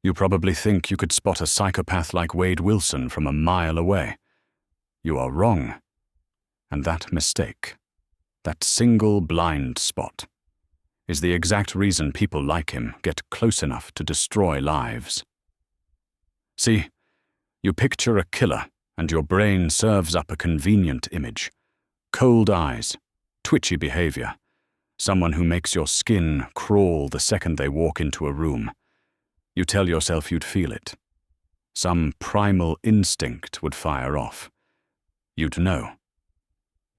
You probably think you could spot a psychopath like Wade Wilson from a mile away. You are wrong. And that mistake, that single blind spot, is the exact reason people like him get close enough to destroy lives. See, you picture a killer and your brain serves up a convenient image. Cold eyes, twitchy behavior, someone who makes your skin crawl the second they walk into a room. You tell yourself you'd feel it. Some primal instinct would fire off. You'd know.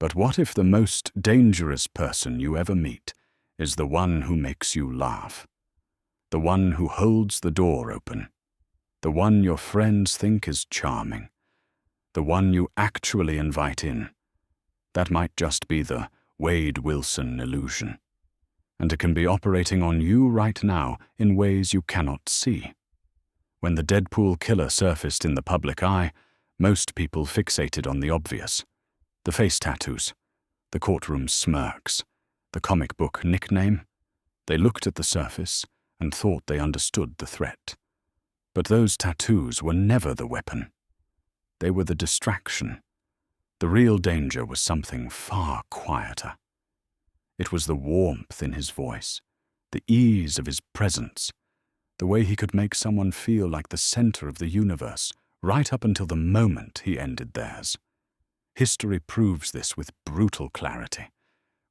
But what if the most dangerous person you ever meet is the one who makes you laugh? The one who holds the door open? The one your friends think is charming? The one you actually invite in? That might just be the Wade Wilson illusion. And it can be operating on you right now in ways you cannot see. When the Deadpool Killer surfaced in the public eye, most people fixated on the obvious. The face tattoos, the courtroom smirks, the comic book nickname. They looked at the surface and thought they understood the threat. But those tattoos were never the weapon. They were the distraction. The real danger was something far quieter. It was the warmth in his voice, the ease of his presence, the way he could make someone feel like the center of the universe right up until the moment he ended theirs. History proves this with brutal clarity.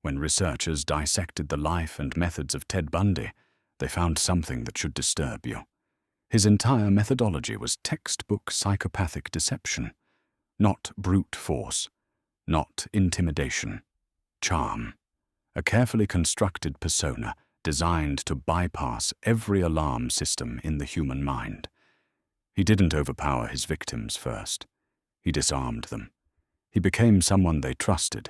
When researchers dissected the life and methods of Ted Bundy, they found something that should disturb you. His entire methodology was textbook psychopathic deception, not brute force, not intimidation, charm. A carefully constructed persona designed to bypass every alarm system in the human mind. He didn't overpower his victims first. He disarmed them. He became someone they trusted,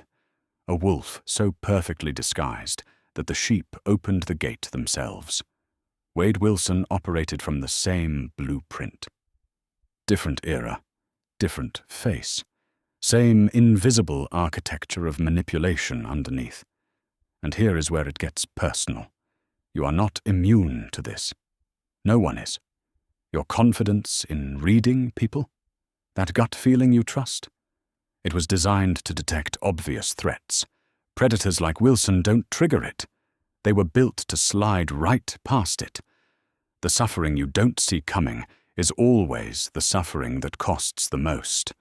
a wolf so perfectly disguised that the sheep opened the gate themselves. Wade Wilson operated from the same blueprint. Different era, different face, same invisible architecture of manipulation underneath. And here is where it gets personal. You are not immune to this. No one is. Your confidence in reading people, that gut feeling you trust, it was designed to detect obvious threats. Predators like Wilson don't trigger it. They were built to slide right past it. The suffering you don't see coming is always the suffering that costs the most.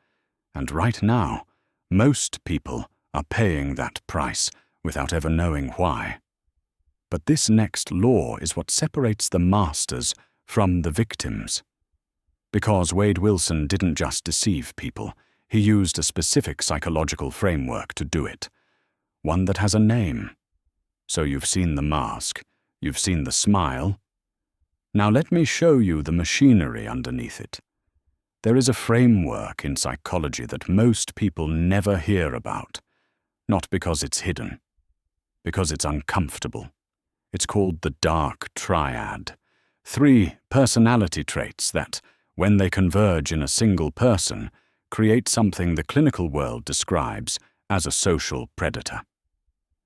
And right now, most people are paying that price without ever knowing why. But this next law is what separates the masters from the victims. Because Wade Wilson didn't just deceive people, he used a specific psychological framework to do it. One that has a name. So you've seen the mask, you've seen the smile. Now let me show you the machinery underneath it. There is a framework in psychology that most people never hear about. Not because it's hidden. Because it's uncomfortable. It's called the Dark Triad. 3 personality traits that, when they converge in a single person, create something the clinical world describes as a social predator.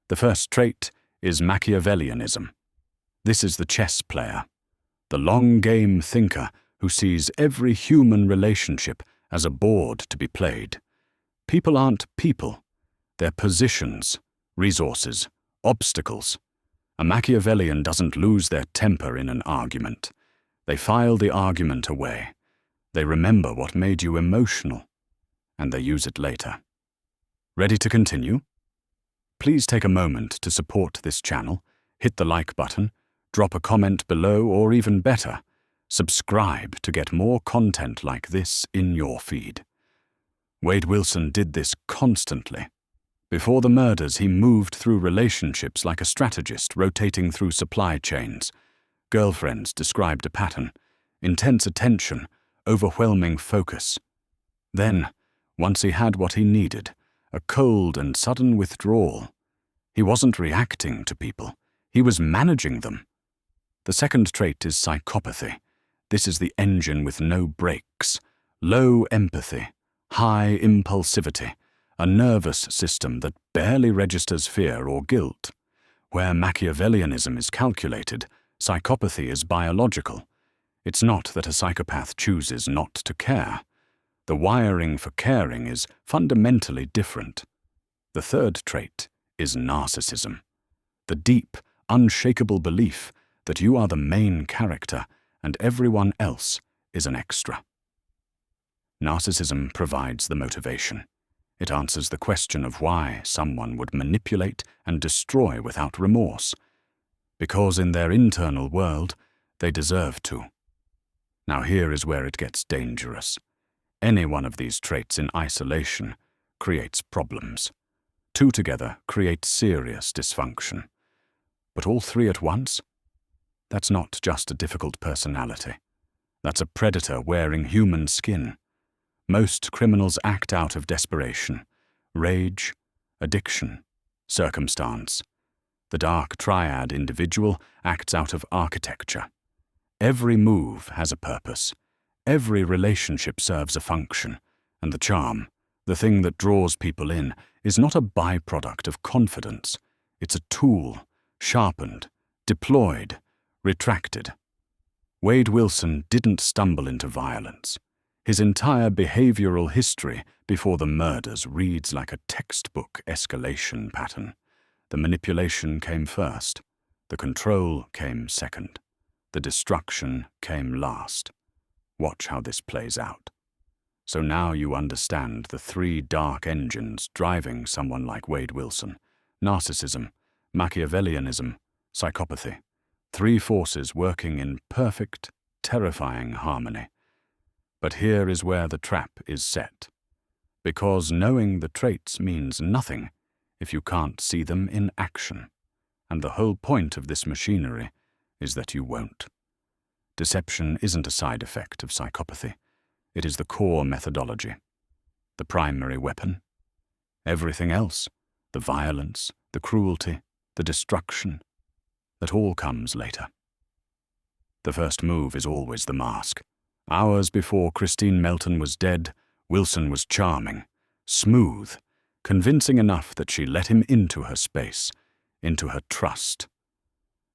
The first trait is Machiavellianism. This is the chess player, the long-game thinker who sees every human relationship as a board to be played. People aren't people. They're positions, resources, obstacles. A Machiavellian doesn't lose their temper in an argument. They file the argument away. They remember what made you emotional, and they use it later. Ready to continue? Please take a moment to support this channel, hit the like button, drop a comment below, or even better, subscribe to get more content like this in your feed. Wade Wilson did this constantly. Before the murders, he moved through relationships like a strategist rotating through supply chains. Girlfriends described a pattern: intense attention, overwhelming focus. Then, once he had what he needed, a cold and sudden withdrawal. He wasn't reacting to people, he was managing them. The second trait is psychopathy. This is the engine with no brakes, low empathy, high impulsivity, a nervous system that barely registers fear or guilt. Where Machiavellianism is calculated, psychopathy is biological. It's not that a psychopath chooses not to care. The wiring for caring is fundamentally different. The third trait is narcissism, the deep, unshakable belief that you are the main character and everyone else is an extra. Narcissism provides the motivation. It answers the question of why someone would manipulate and destroy without remorse. Because in their internal world, they deserve to. Now here is where it gets dangerous. Any one of these traits in isolation creates problems. Two together create serious dysfunction. But all three at once? That's not just a difficult personality. That's a predator wearing human skin. Most criminals act out of desperation, rage, addiction, circumstance. The Dark Triad individual acts out of architecture. Every move has a purpose. Every relationship serves a function. And the charm, the thing that draws people in, is not a byproduct of confidence. It's a tool, sharpened, deployed, retracted. Wade Wilson didn't stumble into violence. His entire behavioral history before the murders reads like a textbook escalation pattern. The manipulation came first. The control came second. The destruction came last. Watch how this plays out. So now you understand the three dark engines driving someone like Wade Wilson. Narcissism, Machiavellianism, psychopathy. Three forces working in perfect, terrifying harmony. But here is where the trap is set. Because knowing the traits means nothing if you can't see them in action. And the whole point of this machinery is that you won't. Deception isn't a side effect of psychopathy. It is the core methodology, the primary weapon. Everything else, the violence, the cruelty, the destruction, that all comes later. The first move is always the mask. Hours before Christine Melton was dead, Wilson was charming, smooth, convincing enough that she let him into her space, into her trust.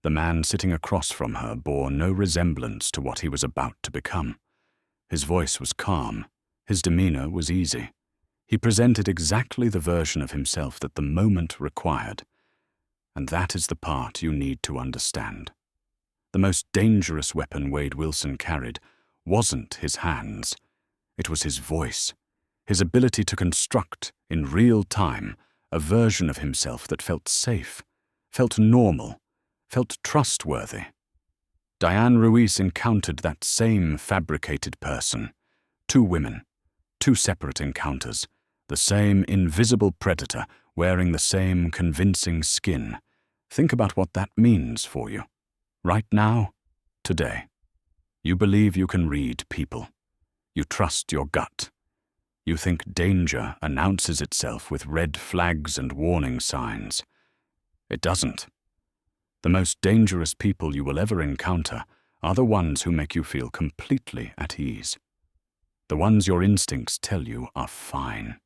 The man sitting across from her bore no resemblance to what he was about to become. His voice was calm, his demeanor was easy. He presented exactly the version of himself that the moment required. And that is the part you need to understand. The most dangerous weapon Wade Wilson carried wasn't his hands. It was his voice, his ability to construct, in real time, a version of himself that felt safe, felt normal, felt trustworthy. Diane Ruiz encountered that same fabricated person. Two women, two separate encounters, the same invisible predator wearing the same convincing skin. Think about what that means for you. Right now, today. You believe you can read people. You trust your gut. You think danger announces itself with red flags and warning signs. It doesn't. The most dangerous people you will ever encounter are the ones who make you feel completely at ease. The ones your instincts tell you are fine.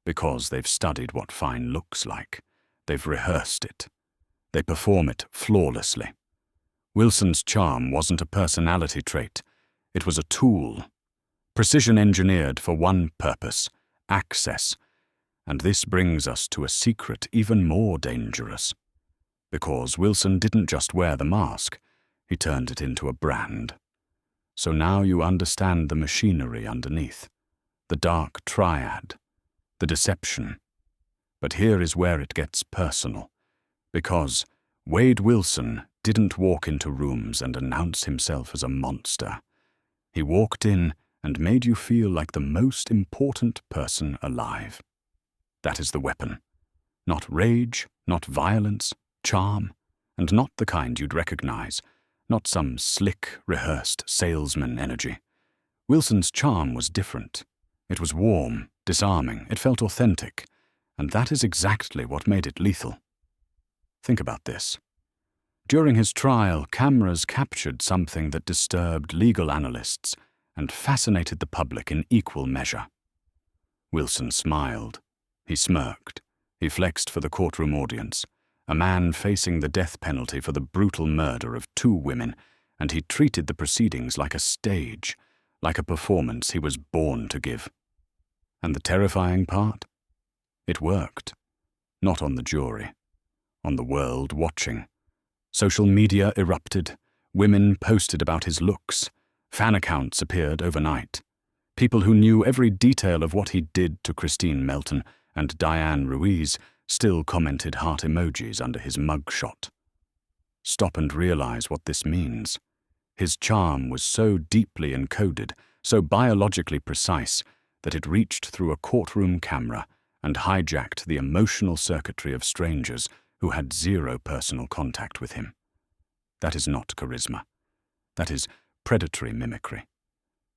Because they've studied what fine looks like. They've rehearsed it. They perform it flawlessly. Wilson's charm wasn't a personality trait. It was a tool. Precision engineered for one purpose, access. And this brings us to a secret even more dangerous. Because Wilson didn't just wear the mask, he turned it into a brand. So now you understand the machinery underneath, the Dark Triad, the deception. But here is where it gets personal. Because Wade Wilson didn't walk into rooms and announce himself as a monster. He walked in and made you feel like the most important person alive. That is the weapon. Not rage, not violence, charm, and not the kind you'd recognize, not some slick, rehearsed salesman energy. Wilson's charm was different. It was warm, disarming, it felt authentic, and that is exactly what made it lethal. Think about this. During his trial, cameras captured something that disturbed legal analysts and fascinated the public in equal measure. Wilson smiled. He smirked. He flexed for the courtroom audience, a man facing the death penalty for the brutal murder of two women, and he treated the proceedings like a stage, like a performance he was born to give. And the terrifying part? It worked. Not on the jury, on the world watching. Social media erupted, women posted about his looks, fan accounts appeared overnight. People who knew every detail of what he did to Christine Melton and Diane Ruiz still commented heart emojis under his mugshot. Stop and realize what this means. His charm was so deeply encoded, so biologically precise, that it reached through a courtroom camera and hijacked the emotional circuitry of strangers who had zero personal contact with him. That is not charisma. That is predatory mimicry.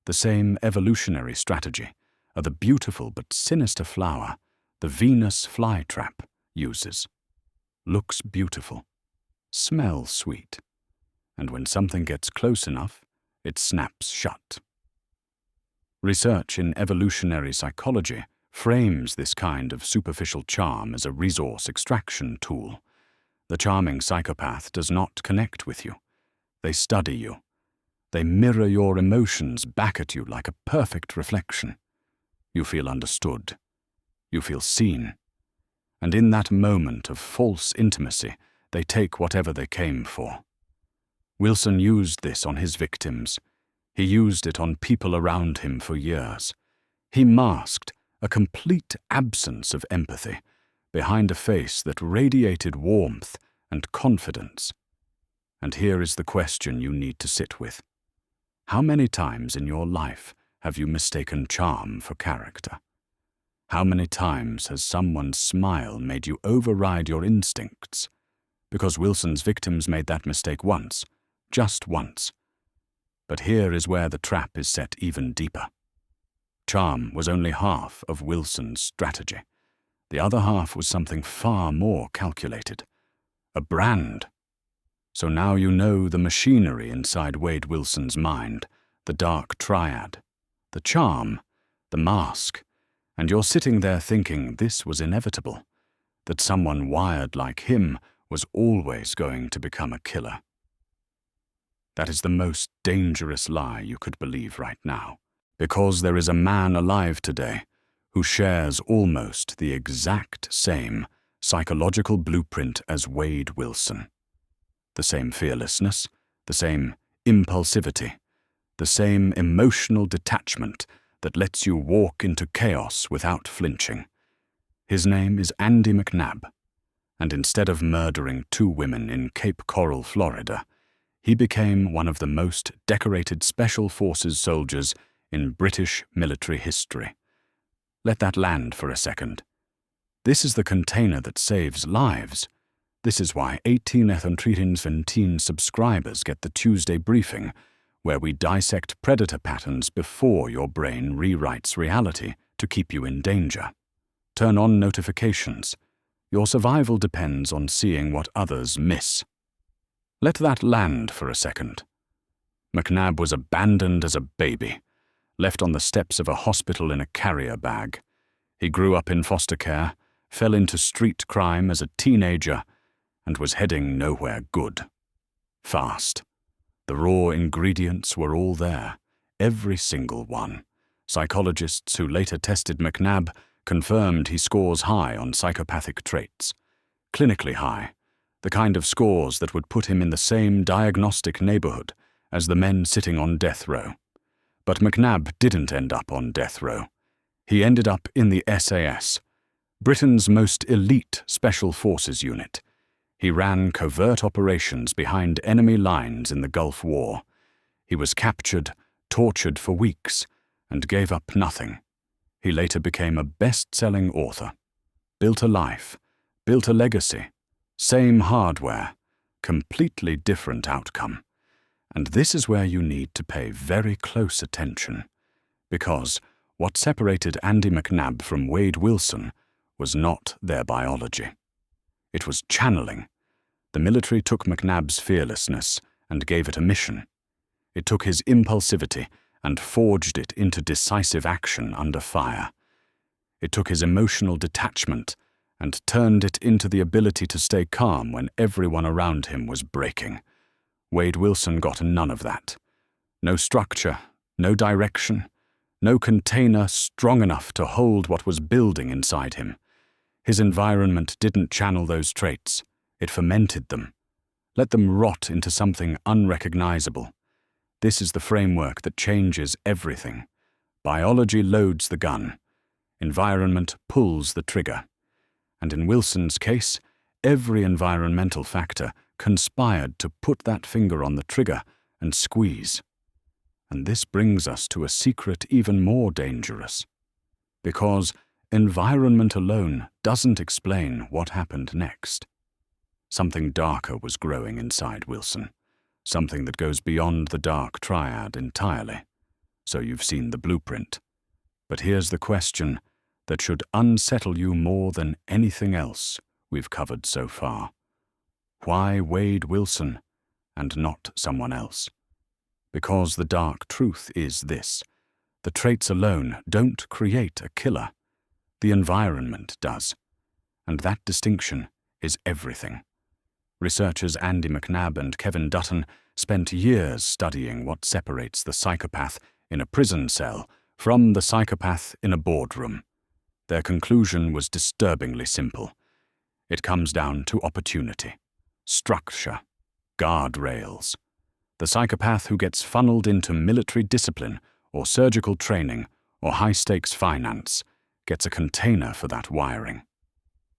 The same evolutionary strategy the beautiful but sinister flower the Venus flytrap uses. Looks beautiful, smells sweet, and when something gets close enough, it snaps shut. Research in evolutionary psychology frames this kind of superficial charm as a resource extraction tool. The charming psychopath does not connect with you. They study you. They mirror your emotions back at you like a perfect reflection. You feel understood. You feel seen. And in that moment of false intimacy, they take whatever they came for. Wilson used this on his victims. He used it on people around him for years. He masked a complete absence of empathy behind a face that radiated warmth and confidence. And here is the question you need to sit with. How many times in your life have you mistaken charm for character? How many times has someone's smile made you override your instincts? Because Wilson's victims made that mistake once, just once. But here is where the trap is set even deeper. Charm was only half of Wilson's strategy. The other half was something far more calculated. A brand. So now you know the machinery inside Wade Wilson's mind, the Dark Triad, the charm, the mask, and you're sitting there thinking this was inevitable, that someone wired like him was always going to become a killer. That is the most dangerous lie you could believe right now, because there is a man alive today who shares almost the exact same psychological blueprint as Wade Wilson. The same fearlessness, the same impulsivity, the same emotional detachment that lets you walk into chaos without flinching. His name is Andy McNab, and instead of murdering 2 women in Cape Coral, Florida, he became one of the most decorated Special Forces soldiers in British military history. Let that land for a second. This is the container that saves lives. This is why 18 subscribers get the Tuesday briefing, where we dissect predator patterns before your brain rewrites reality to keep you in danger. Turn on notifications. Your survival depends on seeing what others miss. Let that land for a second. McNab was abandoned as a baby, left on the steps of a hospital in a carrier bag. He grew up in foster care, fell into street crime as a teenager, and was heading nowhere good. Fast. The raw ingredients were all there, every single one. Psychologists who later tested McNab confirmed he scores high on psychopathic traits. Clinically high, the kind of scores that would put him in the same diagnostic neighborhood as the men sitting on death row. But McNab didn't end up on death row. He ended up in the SAS, Britain's most elite special forces unit. He ran covert operations behind enemy lines in the Gulf War. He was captured, tortured for weeks, and gave up nothing. He later became a best-selling author. Built a life, built a legacy. Same hardware, completely different outcome. And this is where you need to pay very close attention, because what separated Andy McNab from Wade Wilson was not their biology. It was channeling. The military took McNab's fearlessness and gave it a mission. It took his impulsivity and forged it into decisive action under fire. It took his emotional detachment and turned it into the ability to stay calm when everyone around him was breaking. Wade Wilson got none of that. No structure, no direction, no container strong enough to hold what was building inside him. His environment didn't channel those traits. It fermented them. Let them rot into something unrecognizable. This is the framework that changes everything. Biology loads the gun. Environment pulls the trigger. And in Wilson's case, every environmental factor conspired to put that finger on the trigger and squeeze. And this brings us to a secret even more dangerous. Because environment alone doesn't explain what happened next. Something darker was growing inside Wilson. Something that goes beyond the Dark Triad entirely. So you've seen the blueprint. But here's the question that should unsettle you more than anything else we've covered so far. Why Wade Wilson and not someone else? Because the dark truth is this: the traits alone don't create a killer. The environment does. And that distinction is everything. Researchers Andy McNab and Kevin Dutton spent years studying what separates the psychopath in a prison cell from the psychopath in a boardroom. Their conclusion was disturbingly simple. It comes down to opportunity, structure, guardrails. The psychopath who gets funneled into military discipline or surgical training or high-stakes finance gets a container for that wiring.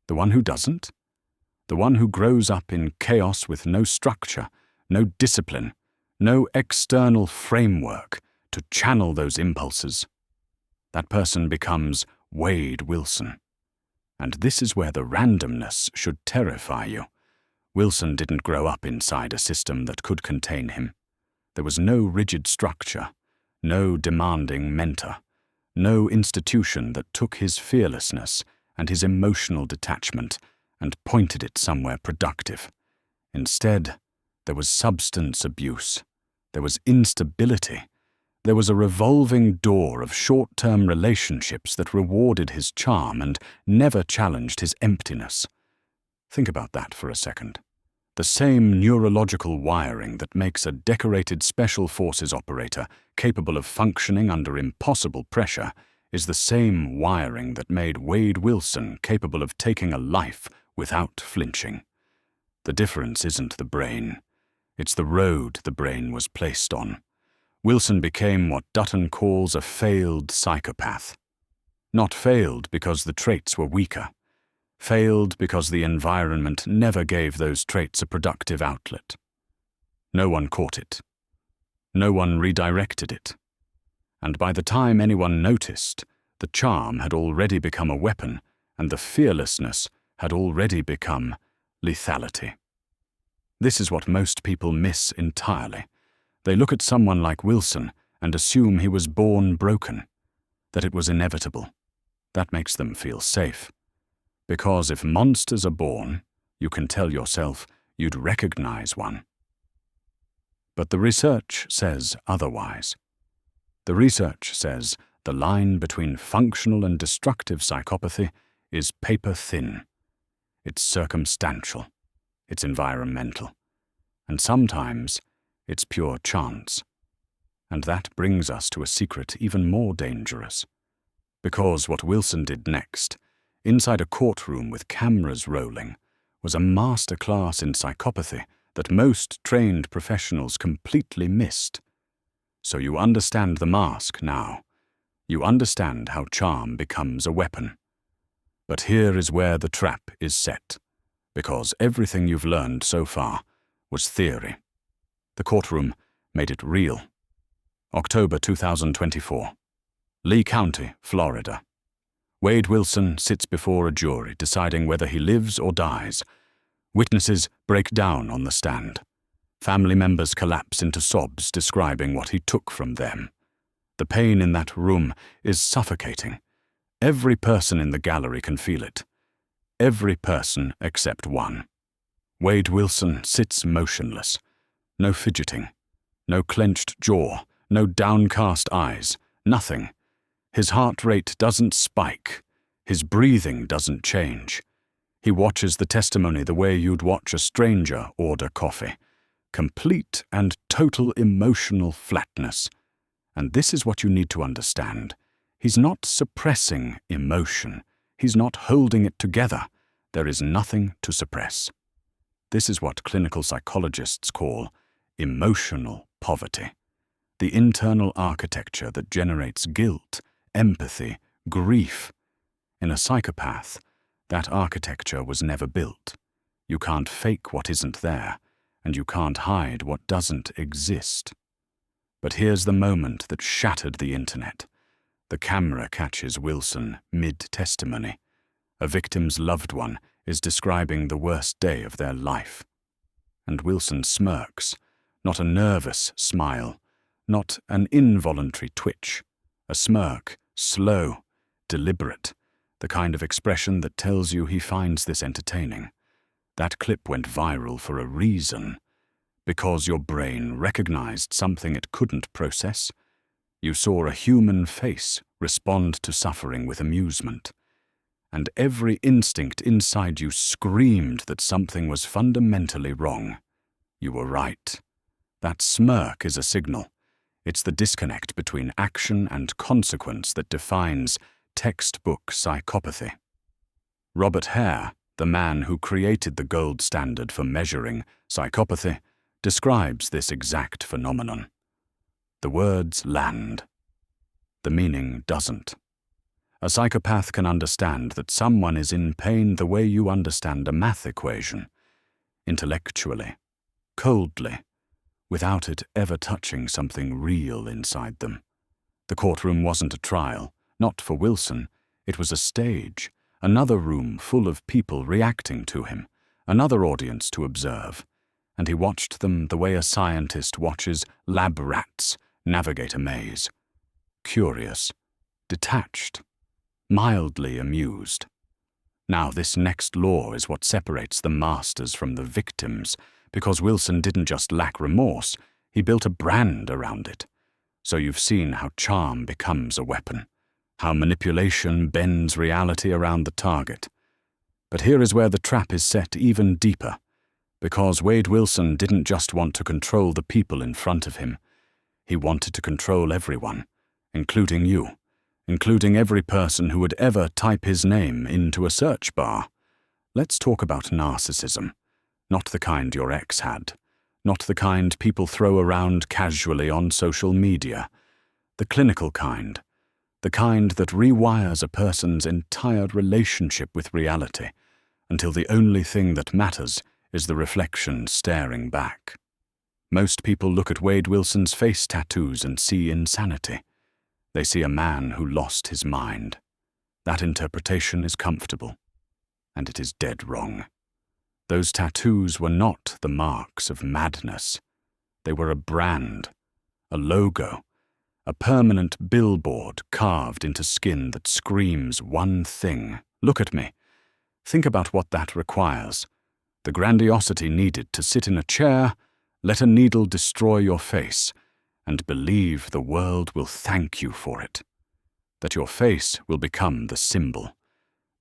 The one who doesn't? The one who grows up in chaos with no structure, no discipline, no external framework to channel those impulses. That person becomes Wade Wilson. And this is where the randomness should terrify you. Wilson didn't grow up inside a system that could contain him. There was no rigid structure, no demanding mentor, no institution that took his fearlessness and his emotional detachment and pointed it somewhere productive. Instead, there was substance abuse. There was instability. There was a revolving door of short-term relationships that rewarded his charm and never challenged his emptiness. Think about that for a second. The same neurological wiring that makes a decorated special forces operator capable of functioning under impossible pressure is the same wiring that made Wade Wilson capable of taking a life without flinching. The difference isn't the brain. It's the road the brain was placed on. Wilson became what Dutton calls a failed psychopath. Not failed because the traits were weaker. Failed because the environment never gave those traits a productive outlet. No one caught it. No one redirected it. And by the time anyone noticed, the charm had already become a weapon, and the fearlessness had already become lethality. This is what most people miss entirely. They look at someone like Wilson and assume he was born broken, that it was inevitable. That makes them feel safe. Because if monsters are born, you can tell yourself you'd recognize one. But the research says otherwise. The research says the line between functional and destructive psychopathy is paper thin. It's circumstantial. It's environmental. And sometimes it's pure chance. And that brings us to a secret even more dangerous. Because what Wilson did next, inside a courtroom with cameras rolling, was a masterclass in psychopathy that most trained professionals completely missed. So you understand the mask now. You understand how charm becomes a weapon. But here is where the trap is set, because everything you've learned so far was theory. The courtroom made it real. October 2024. Lee County, Florida. Wade Wilson sits before a jury deciding whether he lives or dies. Witnesses break down on the stand. Family members collapse into sobs describing what he took from them. The pain in that room is suffocating. Every person in the gallery can feel it. Every person except one. Wade Wilson sits motionless. No fidgeting. No clenched jaw. No downcast eyes. Nothing. His heart rate doesn't spike. His breathing doesn't change. He watches the testimony the way you'd watch a stranger order coffee. Complete and total emotional flatness. And this is what you need to understand. He's not suppressing emotion. He's not holding it together. There is nothing to suppress. This is what clinical psychologists call emotional poverty. The internal architecture that generates guilt, empathy, grief. In a psychopath, that architecture was never built. You can't fake what isn't there, and you can't hide what doesn't exist. But here's the moment that shattered the internet. The camera catches Wilson mid-testimony. A victim's loved one is describing the worst day of their life. And Wilson smirks, not a nervous smile, not an involuntary twitch. A smirk, slow, deliberate, the kind of expression that tells you he finds this entertaining. That clip went viral for a reason. Because your brain recognized something it couldn't process. You saw a human face respond to suffering with amusement. And every instinct inside you screamed that something was fundamentally wrong. You were right. That smirk is a signal. It's the disconnect between action and consequence that defines textbook psychopathy. Robert Hare, the man who created the gold standard for measuring psychopathy, describes this exact phenomenon. The words land. The meaning doesn't. A psychopath can understand that someone is in pain the way you understand a math equation, intellectually, coldly, without it ever touching something real inside them. The courtroom wasn't a trial, not for Wilson. It was a stage, another room full of people reacting to him, another audience to observe. And he watched them the way a scientist watches lab rats navigate a maze. Curious, detached, mildly amused. Now this next law is what separates the masters from the victims, because Wilson didn't just lack remorse, he built a brand around it. So you've seen how charm becomes a weapon, how manipulation bends reality around the target. But here is where the trap is set even deeper. Because Wade Wilson didn't just want to control the people in front of him. He wanted to control everyone, including you, including every person who would ever type his name into a search bar. Let's talk about narcissism. Not the kind your ex had. Not the kind people throw around casually on social media. The clinical kind. The kind that rewires a person's entire relationship with reality until the only thing that matters is the reflection staring back. Most people look at Wade Wilson's face tattoos and see insanity. They see a man who lost his mind. That interpretation is comfortable, and it is dead wrong. Those tattoos were not the marks of madness. They were a brand, a logo, a permanent billboard carved into skin that screams one thing. Look at me. Think about what that requires. The grandiosity needed to sit in a chair, let a needle destroy your face, and believe the world will thank you for it. That your face will become the symbol.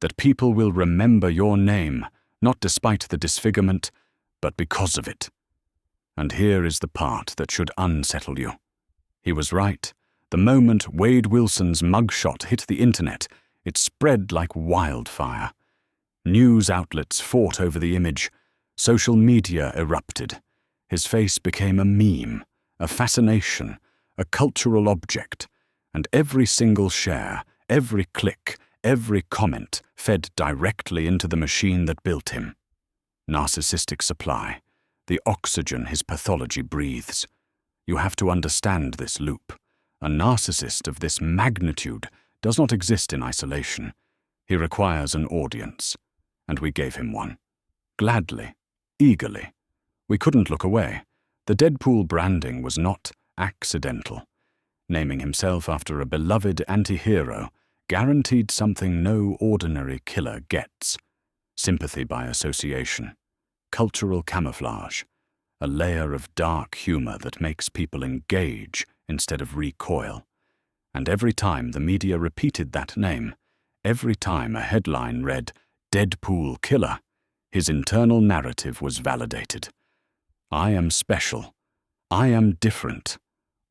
That people will remember your name, not despite the disfigurement, but because of it. And here is the part that should unsettle you. He was right. The moment Wade Wilson's mugshot hit the internet, it spread like wildfire. News outlets fought over the image. Social media erupted. His face became a meme, a fascination, a cultural object, and every single share, every click, every comment fed directly into the machine that built him. Narcissistic supply, the oxygen his pathology breathes. You have to understand this loop. A narcissist of this magnitude does not exist in isolation. He requires an audience. And we gave him one. Gladly, eagerly. We couldn't look away. The Deadpool branding was not accidental. Naming himself after a beloved anti-hero guaranteed something no ordinary killer gets. Sympathy by association. Cultural camouflage. A layer of dark humor that makes people engage instead of recoil. And every time the media repeated that name, every time a headline read, Deadpool Killer, his internal narrative was validated. I am special. I am different.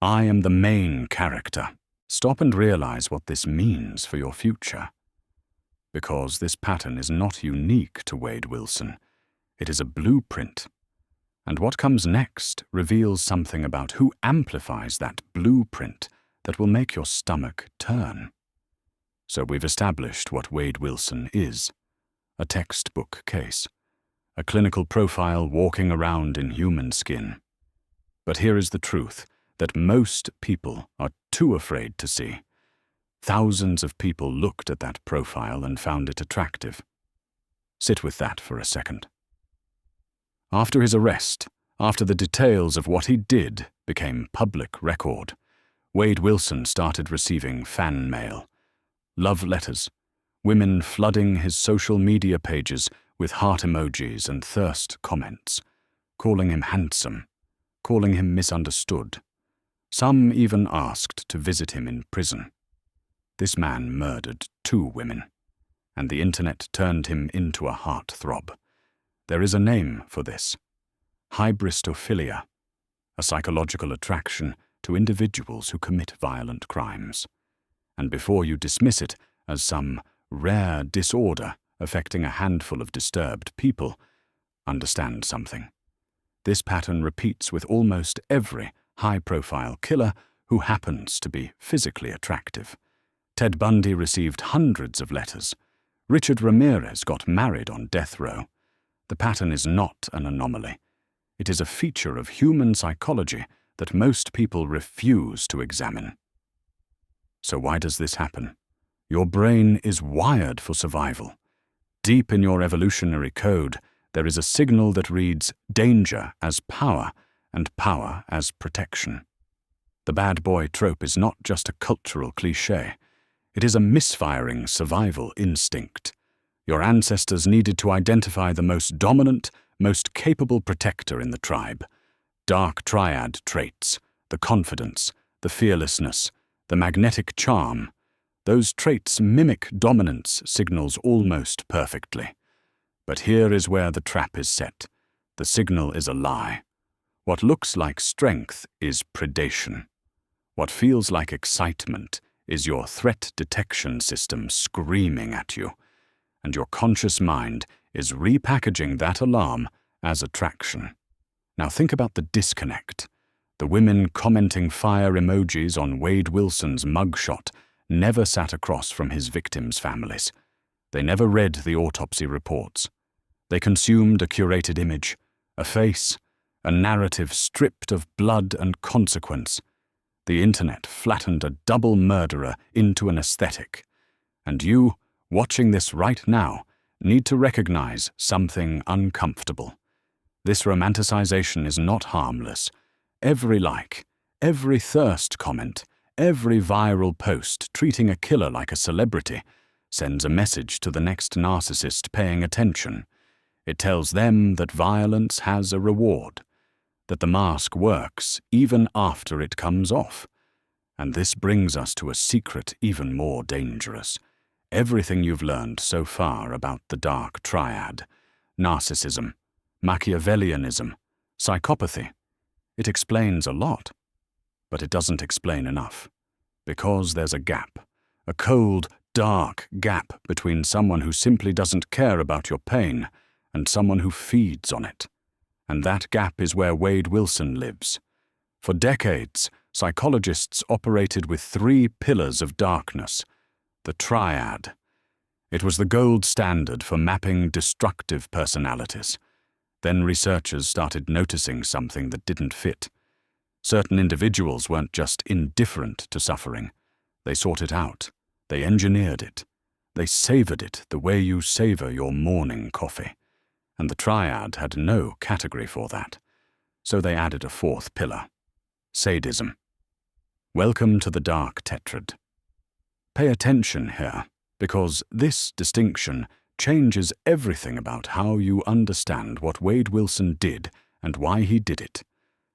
I am the main character. Stop and realize what this means for your future. Because this pattern is not unique to Wade Wilson. It is a blueprint. And what comes next reveals something about who amplifies that blueprint that will make your stomach turn. So we've established what Wade Wilson is. A textbook case. A clinical profile walking around in human skin. But here is the truth that most people are too afraid to see. Thousands of people looked at that profile and found it attractive. Sit with that for a second. After his arrest, after the details of what he did became public record, Wade Wilson started receiving fan mail, love letters, women flooding his social media pages with heart emojis and thirst comments, calling him handsome, calling him misunderstood. Some even asked to visit him in prison. This man murdered 2 women, and the internet turned him into a heartthrob. There is a name for this. Hybristophilia, a psychological attraction to individuals who commit violent crimes. And before you dismiss it as some rare disorder affecting a handful of disturbed people, understand something. This pattern repeats with almost every high-profile killer who happens to be physically attractive. Ted Bundy received hundreds of letters. Richard Ramirez got married on death row. The pattern is not an anomaly. It is a feature of human psychology that most people refuse to examine. So why does this happen? Your brain is wired for survival. Deep in your evolutionary code, there is a signal that reads danger as power and power as protection. The bad boy trope is not just a cultural cliché. It is a misfiring survival instinct. Your ancestors needed to identify the most dominant, most capable protector in the tribe. Dark Triad traits, the confidence, the fearlessness, the magnetic charm. Those traits mimic dominance signals almost perfectly. But here is where the trap is set. The signal is a lie. What looks like strength is predation. What feels like excitement is your threat detection system screaming at you, and your conscious mind is repackaging that alarm as attraction. Now think about the disconnect. The women commenting fire emojis on Wade Wilson's mugshot never sat across from his victims' families. They never read the autopsy reports. They consumed a curated image, a face, a narrative stripped of blood and consequence. The internet flattened a double murderer into an aesthetic. And you, watching this right now, need to recognize something uncomfortable. This romanticization is not harmless. Every like, every thirst comment, every viral post treating a killer like a celebrity sends a message to the next narcissist paying attention. It tells them that violence has a reward, that the mask works even after it comes off. And this brings us to a secret even more dangerous. Everything you've learned so far about the Dark Triad, Narcissism, Machiavellianism, Psychopathy, it explains a lot, but it doesn't explain enough. Because there's a gap, a cold, dark gap between someone who simply doesn't care about your pain and someone who feeds on it. And that gap is where Wade Wilson lives. For decades, psychologists operated with 3 pillars of darkness. The Triad. It was the gold standard for mapping destructive personalities. Then researchers started noticing something that didn't fit. Certain individuals weren't just indifferent to suffering. They sought it out. They engineered it. They savored it the way you savor your morning coffee. And the Triad had no category for that. So they added a 4th pillar. Sadism. Welcome to the Dark Tetrad. Pay attention here, because this distinction changes everything about how you understand what Wade Wilson did and why he did it.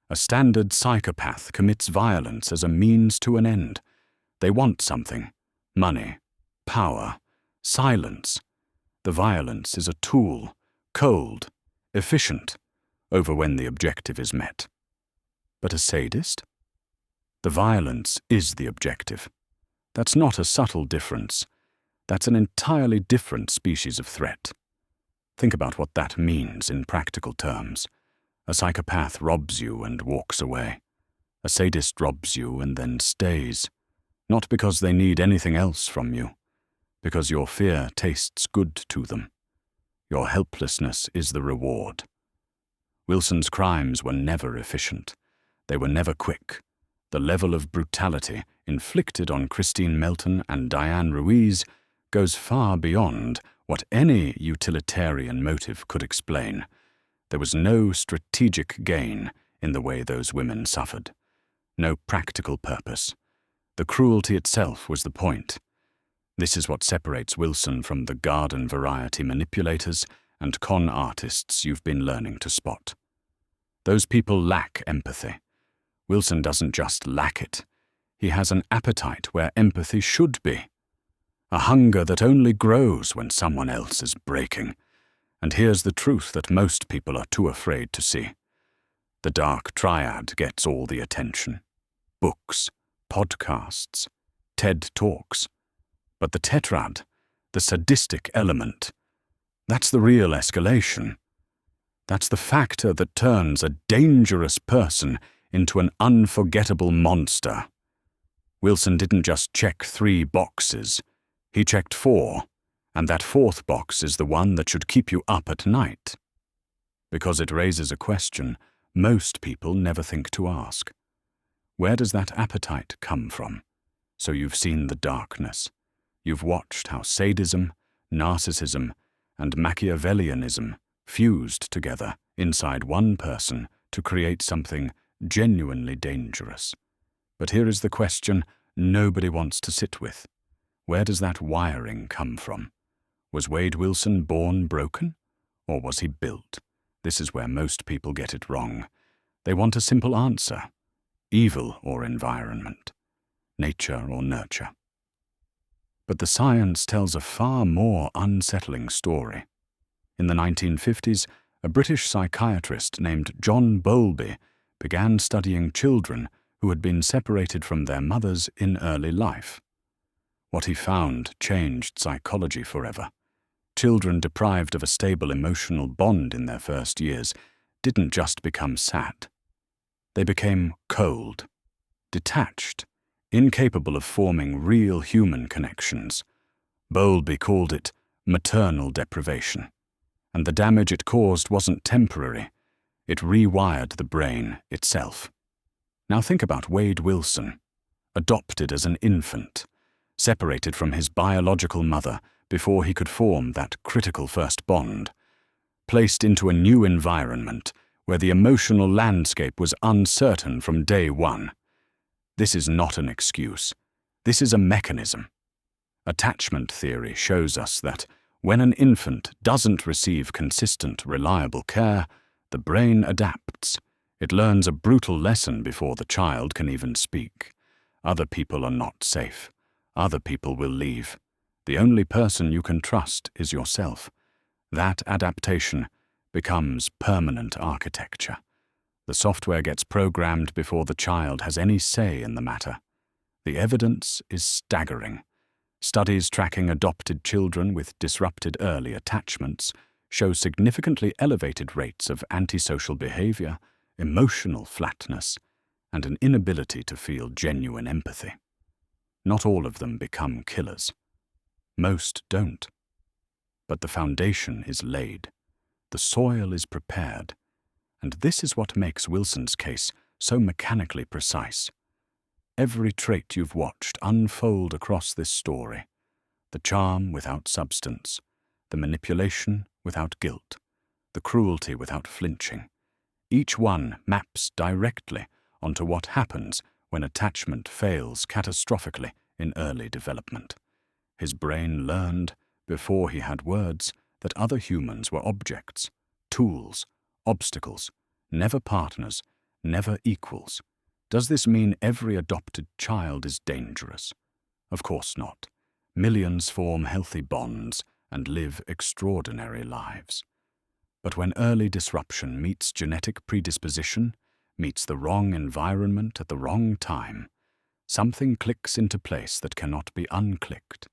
A standard psychopath commits violence as a means to an end. They want something: money, power, silence. The violence is a tool, cold, efficient, over when the objective is met. But a sadist? The violence is the objective. That's not a subtle difference. That's an entirely different species of threat. Think about what that means in practical terms. A psychopath robs you and walks away. A sadist robs you and then stays, not because they need anything else from you, because your fear tastes good to them. Your helplessness is the reward. Wilson's crimes were never efficient. They were never quick. The level of brutality inflicted on Christine Melton and Diane Ruiz goes far beyond what any utilitarian motive could explain. There was no strategic gain in the way those women suffered. No practical purpose. The cruelty itself was the point. This is what separates Wilson from the garden variety manipulators and con artists you've been learning to spot. Those people lack empathy. Wilson doesn't just lack it. He has an appetite where empathy should be. A hunger that only grows when someone else is breaking. And here's the truth that most people are too afraid to see. The Dark Triad gets all the attention. Books, podcasts, TED Talks. But the Tetrad, the sadistic element, that's the real escalation. That's the factor that turns a dangerous person into an unforgettable monster. Wilson didn't just check 3 boxes. He checked 4, and that 4th box is the one that should keep you up at night. Because it raises a question most people never think to ask. Where does that appetite come from? So you've seen the darkness. You've watched how sadism, narcissism, and Machiavellianism fused together inside one person to create something genuinely dangerous. But here is the question nobody wants to sit with. Where does that wiring come from? Was Wade Wilson born broken? Or was he built? This is where most people get it wrong. They want a simple answer. Evil or environment. Nature or nurture. But the science tells a far more unsettling story. In the 1950s, a British psychiatrist named John Bowlby began studying children who had been separated from their mothers in early life. What he found changed psychology forever. Children deprived of a stable emotional bond in their first years didn't just become sad. They became cold, detached, incapable of forming real human connections. Bowlby called it maternal deprivation. And the damage it caused wasn't temporary. It rewired the brain itself. Now think about Wade Wilson, adopted as an infant, separated from his biological mother before he could form that critical first bond, placed into a new environment where the emotional landscape was uncertain from day one. This is not an excuse. This is a mechanism. Attachment theory shows us that when an infant doesn't receive consistent, reliable care, the brain adapts. It learns a brutal lesson before the child can even speak. Other people are not safe. Other people will leave. The only person you can trust is yourself. That adaptation becomes permanent architecture. The software gets programmed before the child has any say in the matter. The evidence is staggering. Studies tracking adopted children with disrupted early attachments show significantly elevated rates of antisocial behavior, emotional flatness, and an inability to feel genuine empathy. Not all of them become killers. Most don't. But the foundation is laid. The soil is prepared. And this is what makes Wilson's case so mechanically precise. Every trait you've watched unfold across this story, the charm without substance, the manipulation without guilt, the cruelty without flinching, each one maps directly onto what happens when attachment fails catastrophically in early development. His brain learned, before he had words, that other humans were objects, tools, obstacles, never partners, never equals. Does this mean every adopted child is dangerous? Of course not. Millions form healthy bonds and live extraordinary lives. But when early disruption meets genetic predisposition, meets the wrong environment at the wrong time, something clicks into place that cannot be unclicked,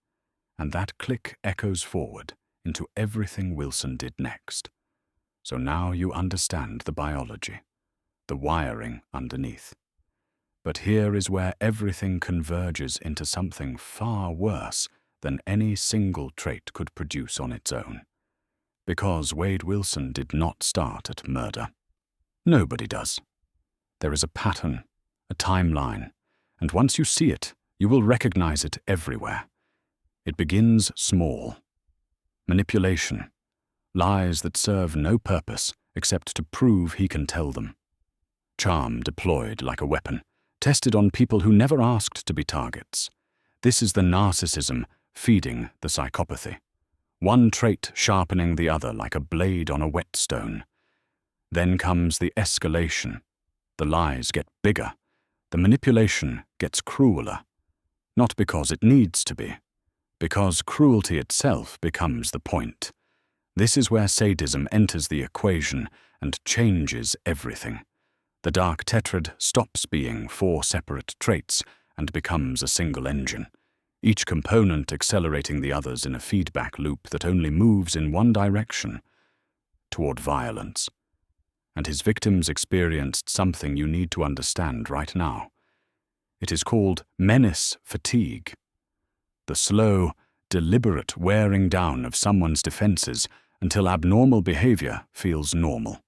and that click echoes forward into everything Wilson did next. So now you understand the biology, the wiring underneath. But here is where everything converges into something far worse than any single trait could produce on its own. Because Wade Wilson did not start at murder. Nobody does. There is a pattern, a timeline, and once you see it, you will recognize it everywhere. It begins small. Manipulation. Lies that serve no purpose except to prove he can tell them. Charm deployed like a weapon, tested on people who never asked to be targets. This is the narcissism feeding the psychopathy. One trait sharpening the other like a blade on a whetstone. Then comes the escalation. The lies get bigger. The manipulation gets crueler. Not because it needs to be, because cruelty itself becomes the point. This is where sadism enters the equation and changes everything. The Dark Tetrad stops being 4 separate traits and becomes a single engine, each component accelerating the others in a feedback loop that only moves in one direction, toward violence. And his victims experienced something you need to understand right now. It is called menace fatigue. The slow, deliberate wearing down of someone's defenses until abnormal behavior feels normal.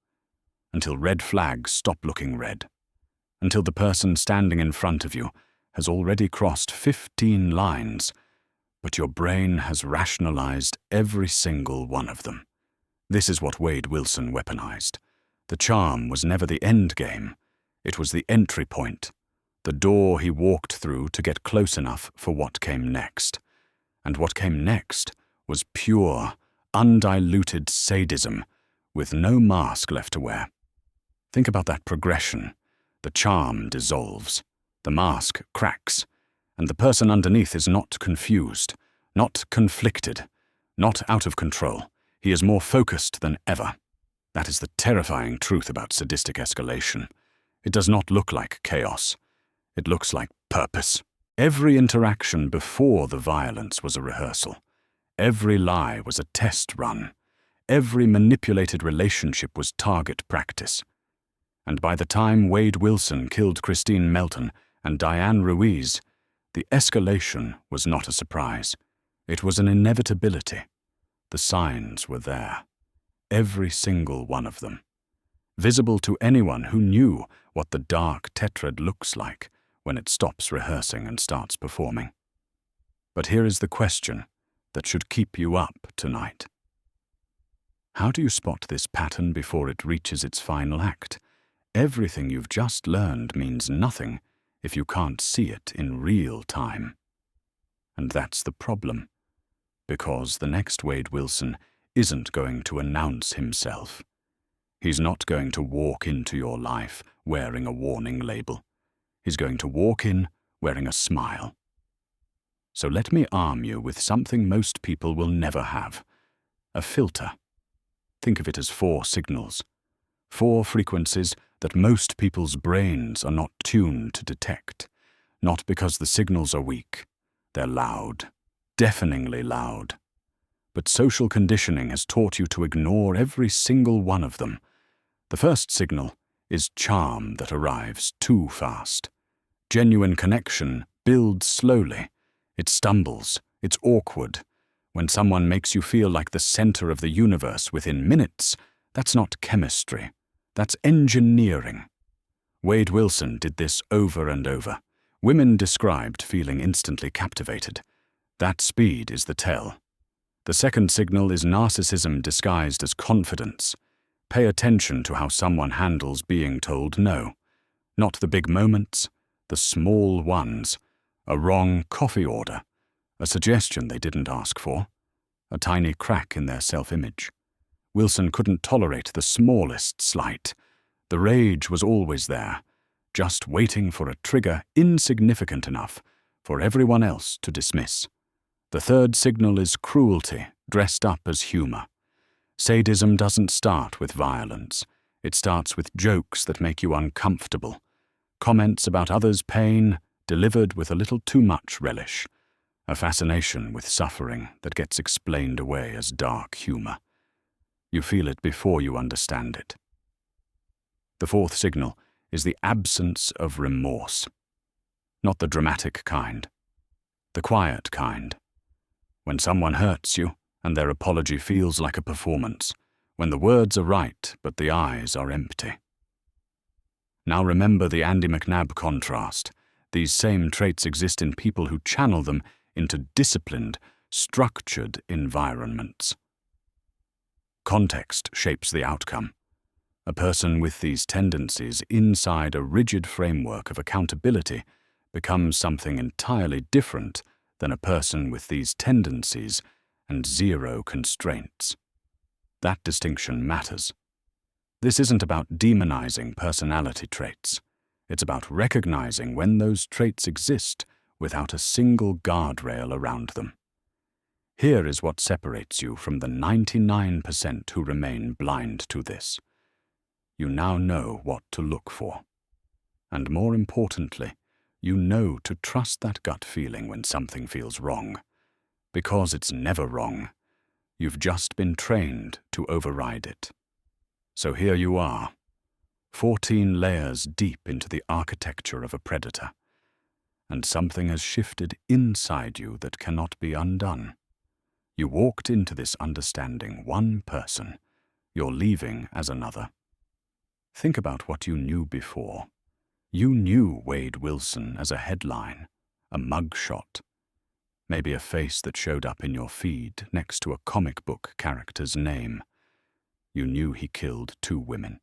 Until red flags stop looking red. Until the person standing in front of you has already crossed 15 lines, but your brain has rationalized every single one of them. This is what Wade Wilson weaponized. The charm was never the end game. It was the entry point, the door he walked through to get close enough for what came next. And what came next was pure, undiluted sadism, with no mask left to wear. Think about that progression. The charm dissolves, the mask cracks, and the person underneath is not confused, not conflicted, not out of control. He is more focused than ever. That is the terrifying truth about sadistic escalation. It does not look like chaos. It looks like purpose. Every interaction before the violence was a rehearsal. Every lie was a test run. Every manipulated relationship was target practice. And by the time Wade Wilson killed Christine Melton and Diane Ruiz, the escalation was not a surprise. It was an inevitability. The signs were there. Every single one of them. Visible to anyone who knew what the Dark Tetrad looks like when it stops rehearsing and starts performing. But here is the question that should keep you up tonight. How do you spot this pattern before it reaches its final act? Everything you've just learned means nothing if you can't see it in real time. And that's the problem, because the next Wade Wilson isn't going to announce himself. He's not going to walk into your life wearing a warning label. He's going to walk in wearing a smile. So let me arm you with something most people will never have. A filter. Think of it as 4 signals. 4 frequencies that most people's brains are not tuned to detect. Not because the signals are weak. They're loud. Deafeningly loud. But social conditioning has taught you to ignore every single one of them. The first signal is charm that arrives too fast. Genuine connection builds slowly. It stumbles. It's awkward. When someone makes you feel like the center of the universe within minutes, that's not chemistry. That's engineering. Wade Wilson did this over and over. Women described feeling instantly captivated. That speed is the tell. The second signal is narcissism disguised as confidence. Pay attention to how someone handles being told no. Not the big moments, the small ones. A wrong coffee order, a suggestion they didn't ask for, a tiny crack in their self-image. Wilson couldn't tolerate the smallest slight. The rage was always there, just waiting for a trigger insignificant enough for everyone else to dismiss. The third signal is cruelty, dressed up as humor. Sadism doesn't start with violence. It starts with jokes that make you uncomfortable, comments about others' pain delivered with a little too much relish, a fascination with suffering that gets explained away as dark humor. You feel it before you understand it. The fourth signal is the absence of remorse. Not the dramatic kind, the quiet kind. When someone hurts you and their apology feels like a performance, when the words are right but the eyes are empty. Now remember the Andy McNab contrast. These same traits exist in people who channel them into disciplined, structured environments. Context shapes the outcome. A person with these tendencies inside a rigid framework of accountability becomes something entirely different than a person with these tendencies and zero constraints. That distinction matters. This isn't about demonizing personality traits. It's about recognizing when those traits exist without a single guardrail around them. Here is what separates you from the 99% who remain blind to this. You now know what to look for. And more importantly, you know to trust that gut feeling when something feels wrong. Because it's never wrong. You've just been trained to override it. So here you are, 14 layers deep into the architecture of a predator. And something has shifted inside you that cannot be undone. You walked into this understanding one person. You're leaving as another. Think about what you knew before. You knew Wade Wilson as a headline, a mugshot, maybe a face that showed up in your feed next to a comic book character's name. You knew he killed 2 women.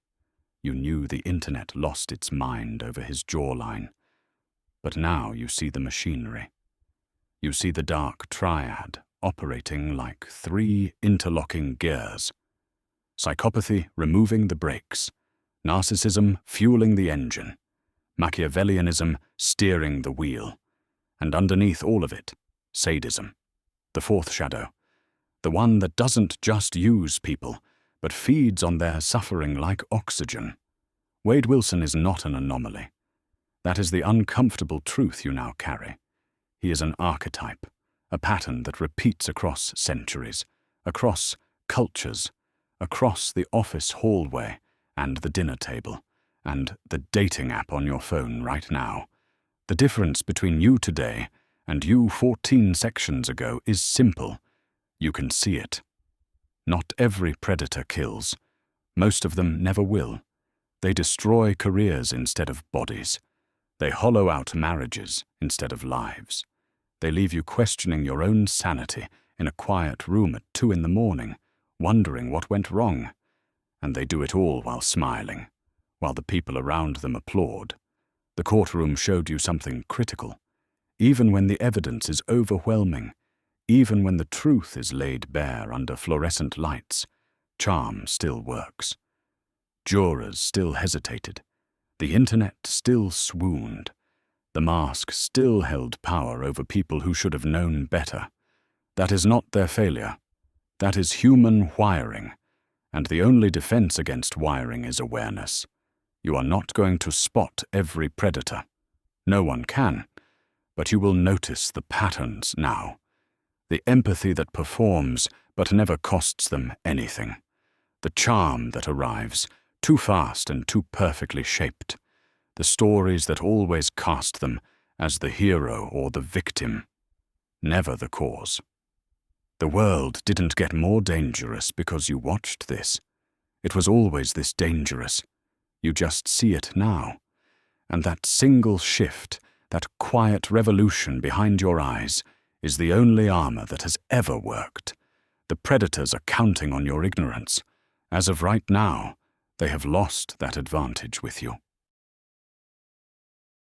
You knew the internet lost its mind over his jawline. But now you see the machinery. You see the Dark Triad operating like 3 interlocking gears. Psychopathy removing the brakes. Narcissism fueling the engine. Machiavellianism steering the wheel. And underneath all of it, sadism. The fourth shadow. The one that doesn't just use people, but feeds on their suffering like oxygen. Wade Wilson is not an anomaly. That is the uncomfortable truth you now carry. He is an archetype, a pattern that repeats across centuries, across cultures, across the office hallway and the dinner table, and the dating app on your phone right now. The difference between you today and you 14 sections ago is simple. You can see it. Not every predator kills. Most of them never will. They destroy careers instead of bodies. They hollow out marriages instead of lives. They leave you questioning your own sanity in a quiet room at 2 a.m, wondering what went wrong. And they do it all while smiling, while the people around them applaud. The courtroom showed you something critical. Even when the evidence is overwhelming, even when the truth is laid bare under fluorescent lights, charm still works. Jurors still hesitated. The internet still swooned. The mask still held power over people who should have known better. That is not their failure. That is human wiring. And the only defense against wiring is awareness. You are not going to spot every predator. No one can. But you will notice the patterns now. The empathy that performs but never costs them anything. The charm that arrives, too fast and too perfectly shaped. The stories that always cast them as the hero or the victim, never the cause. The world didn't get more dangerous because you watched this. It was always this dangerous. You just see it now. And that single shift, that quiet revolution behind your eyes, is the only armor that has ever worked. The predators are counting on your ignorance. As of right now, they have lost that advantage with you.